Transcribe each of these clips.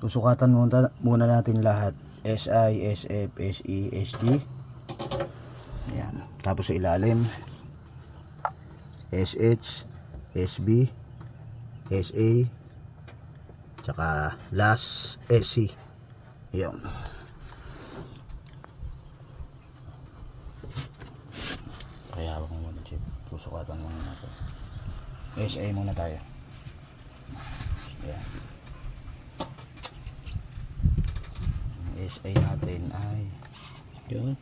Susukatan muna natin lahat. SI, SF, SE, SD. Ayan. Tapos sa ilalim SH, SB, SA, tsaka last SC. Ayan. Kaya hawak mo muna, Chip. Susukatan muna natin. SA muna tayo. Ayan. SA natin ay yun.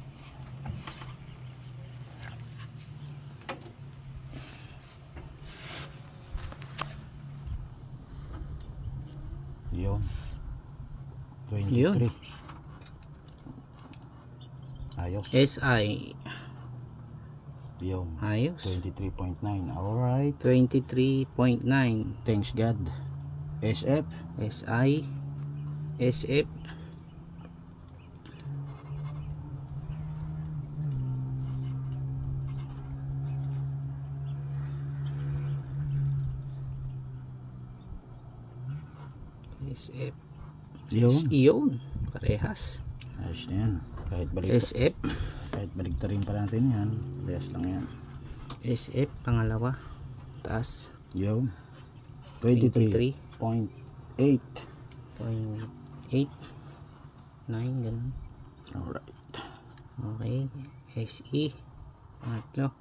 Yun. 23. Yun. Ayos. SI. Yun. Ayos. 23.9. Alright. 23.9. Thanks God. SF. SI. SF. SF. Yun. Yun. Parehas. Ayos na yan. Kahit balik. SF. Kahit baligtarin pa natin yan. Parehas lang yan. SF. Pangalawa. Taas. Yun. 23.8. 23.8. 9. Ganun. Alright. Okay. SE. Pangatlo.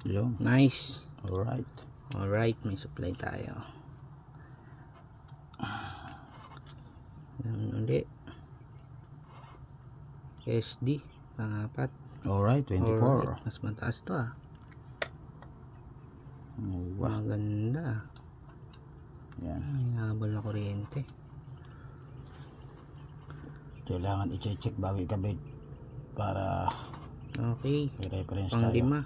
Yun. Nice. Alright. Alright. May supply tayo. Ganun ulit. SD. Pangapat. Alright. 24. Alright. Mas mataas to ah. Wow. Maganda. Yan. Ay, habol na kuryente. Kailangan i-check bago ikabit para Okay. may reference Pang tayo.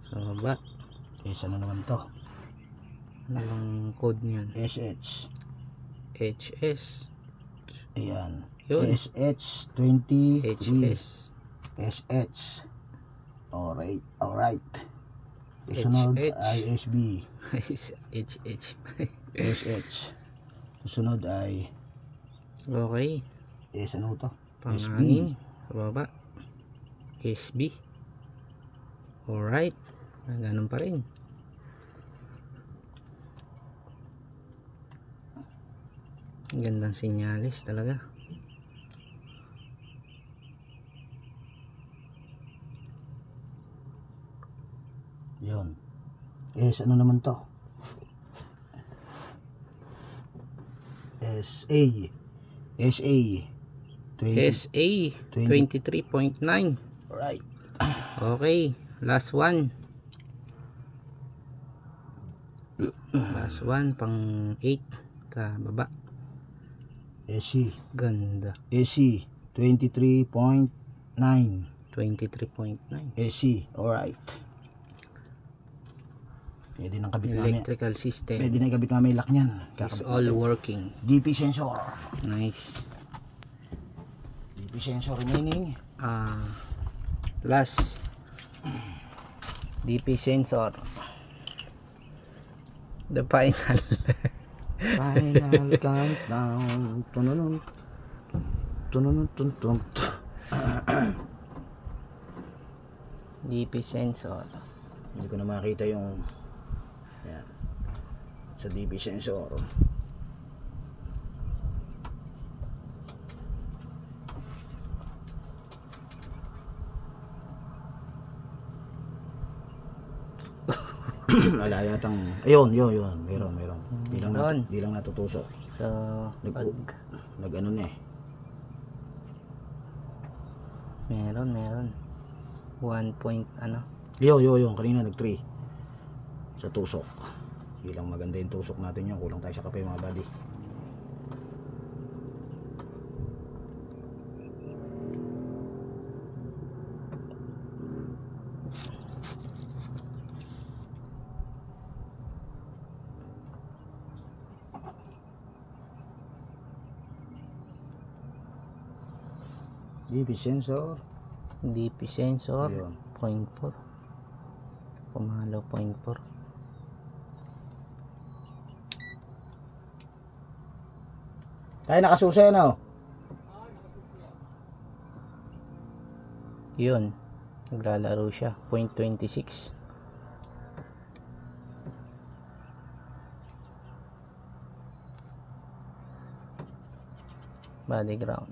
5. Sa baba. Isa na naman to. Ano bang code niyan? SH. HS. Ayan. Yun. SH 23. HS. SH. Alright. Alright. Susunod HH. ay SB. HH. SH. Susunod ay Okay. ano to? Pang-anim. Sa baba. SB. Alright. Ganun pa rin. Gandang sinyalis talaga. Yun. Ano naman to? SA. SA. SA 23.9. Alright. Okay. Last one. Last one. Pang 8. Sa baba. AC. Ganda. AC 23.9. 23.9. AC. Alright. Pwede nang kabit mamaya. Electrical system Pwede na ikabit mamaya lock niyan. is all working. DP sensor. Nice. DP sensor remaining. Last DP sensor. The final. Final countdown. Tununun. Tununun tun tun. DP sensor. Hindi ko na makita yung yan. Sa DP sensor. Wala yatang ayun. Meron. Di lang natutusok. So pag Nag ano na eh. meron 1 point ano. Yun. Kanina nag 3 sa tusok. Bilang maganda yung tusok natin yun. Kulang tayo sa kape mga buddy. DP sensor. DP sensor Ayun. 0.4. Pumalo 0.4. Tayo nakasusa yan, oh. Yun. Naglalaro siya. 0.26. Body ground.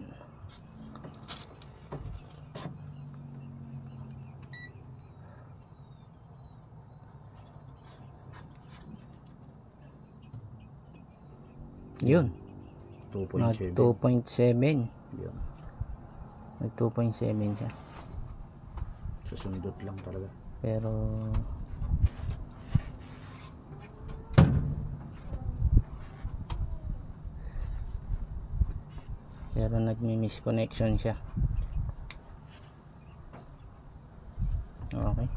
Yun. 2.7. 2.7. Yun. Nag 2.7 siya. Susundot lang talaga. Pero nagmi-misconnection siya. Okay.